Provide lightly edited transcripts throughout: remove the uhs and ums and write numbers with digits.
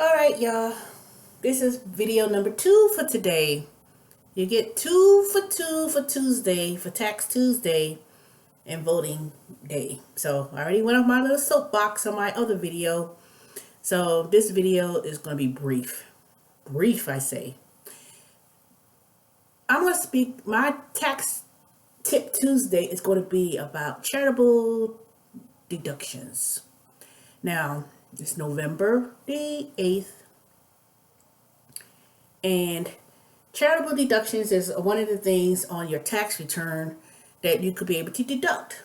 All right, y'all. This is video number 2 for today. You get 2 for 2 for Tuesday, for Tax Tuesday and voting day. So I already went off my little soapbox on my other video. So this video is going to be brief. Brief, I say. I'm going to speak, my tax tip Tuesday is going to be about charitable deductions. Now, it's November the 8th, and charitable deductions is one of the things on your tax return that you could be able to deduct.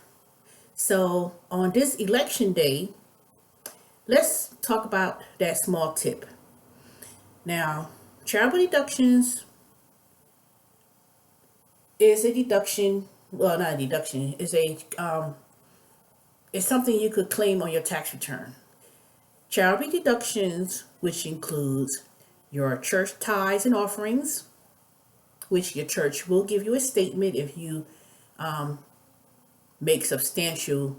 So on this election day, let's talk about that small tip. Now, charitable deductions is a deduction, well, not a deduction, it's something you could claim on your tax return. Charitable deductions, which includes your church tithes and offerings, which your church will give you a statement if you make substantial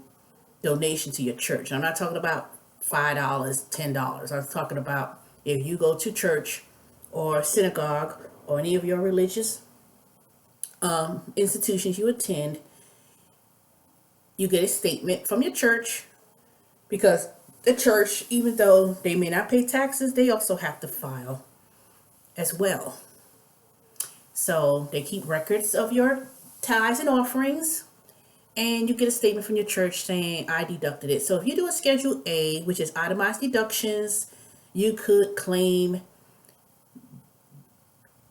donation to your church. I'm not talking about $5, $10. I'm talking about if you go to church or synagogue or any of your religious institutions you attend, you get a statement from your church, because the church, even though they may not pay taxes, they also have to file as well. So they keep records of your tithes and offerings, and you get a statement from your church saying, I deducted it. So if you do a Schedule A, which is itemized deductions, you could claim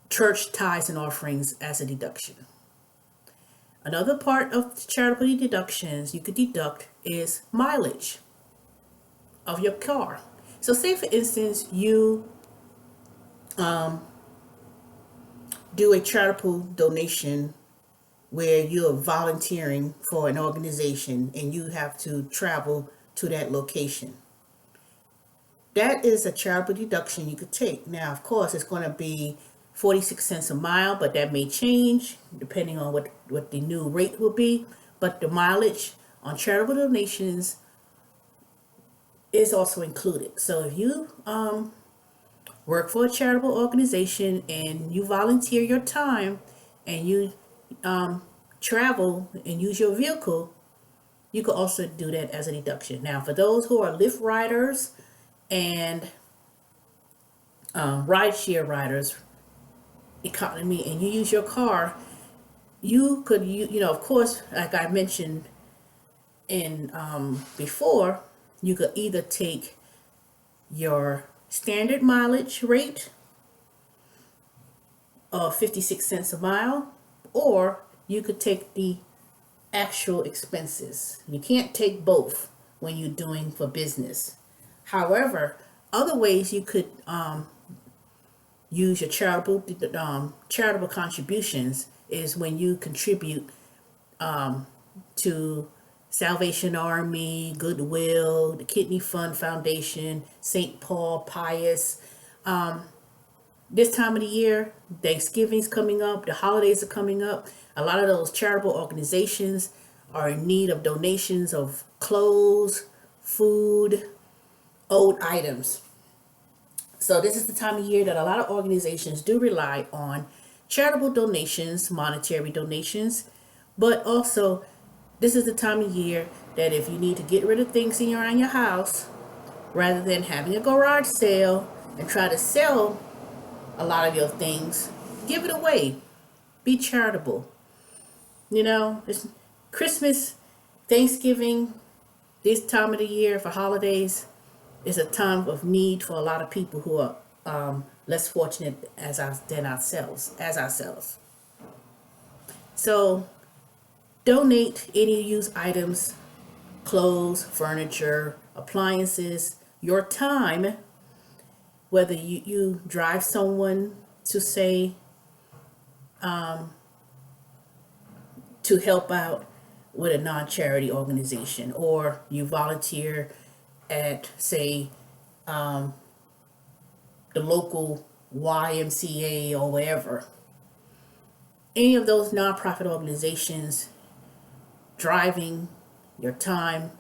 church tithes and offerings as a deduction. Another part of charitable deductions you could deduct is mileage of your car. So say for instance you do a charitable donation where you're volunteering for an organization and you have to travel to that location. That is a charitable deduction you could take. Now, of course, it's going to be 46 cents a mile, but that may change depending on what the new rate will be. But the mileage on charitable donations is also included. So if you work for a charitable organization and you volunteer your time and you travel and use your vehicle, you could also do that as a deduction. Now, for those who are Lyft riders and rideshare riders, economy, and you use your car, you could, of course, like I mentioned in before, you could either take your standard mileage rate of 56 cents a mile, or you could take the actual expenses. You can't take both when you're doing for business. However, other ways you could use your charitable contributions is when you contribute to Salvation Army, Goodwill, the Kidney Fund Foundation, St. Paul Pius. This time of the year, Thanksgiving's coming up, the holidays are coming up. A lot of those charitable organizations are in need of donations of clothes, food, old items. So this is the time of year that a lot of organizations do rely on charitable donations, monetary donations, but also this is the time of year that if you need to get rid of things in around your house, rather than having a garage sale and try to sell a lot of your things, give it away. Be charitable. It's Christmas, Thanksgiving, this time of the year for holidays is a time of need for a lot of people who are less fortunate than ourselves. So donate any used items, clothes, furniture, appliances, your time, whether you drive someone to say to help out with a non-charity organization, or you volunteer at, say, the local YMCA or wherever. Any of those nonprofit organizations, driving, your time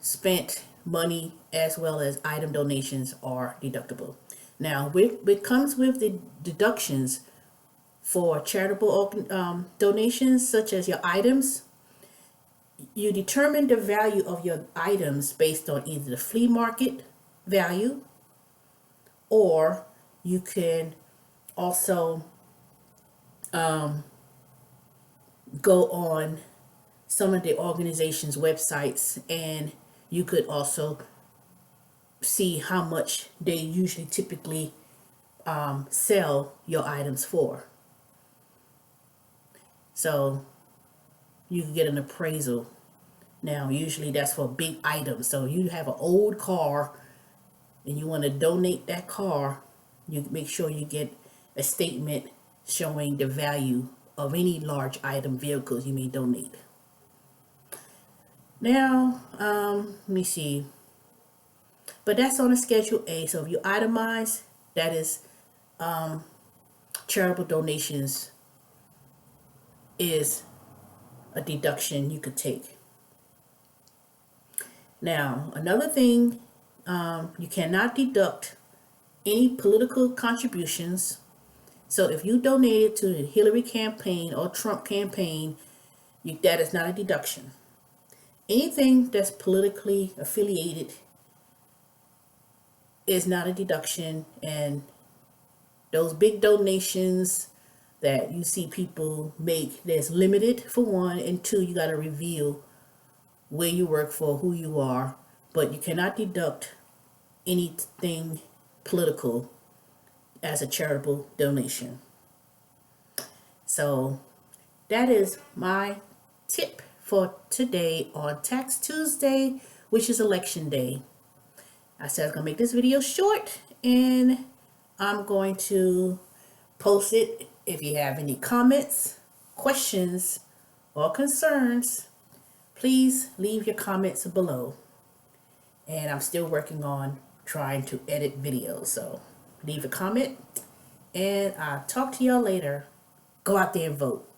spent money as well as item donations are deductible. Now, it comes with the deductions for charitable donations, such as your items. You determine the value of your items based on either the flea market value, or you can also go on some of the organization's websites, and you could also see how much they usually typically sell your items for. So you can get an appraisal. Now, usually that's for big items. So you have an old car and you want to donate that car, you make sure you get a statement showing the value of any large item vehicles you may donate. Now, let me see. But that's on a Schedule A. So if you itemize, that is charitable donations is a deduction you could take. Now, another thing, you cannot deduct any political contributions. So if you donated to the Hillary campaign or Trump campaign, that is not a deduction. Anything that's politically affiliated is not a deduction, and those big donations that you see people make, there's limited, for one, and two, you got to reveal where you work for, who you are, but you cannot deduct anything political as a charitable donation. So that is my tip for today on Tax Tuesday, which is Election Day. I said I was going to make this video short, and I'm going to post it. If you have any comments, questions, or concerns, please leave your comments below. And I'm still working on trying to edit videos, so leave a comment, and I'll talk to y'all later. Go out there and vote.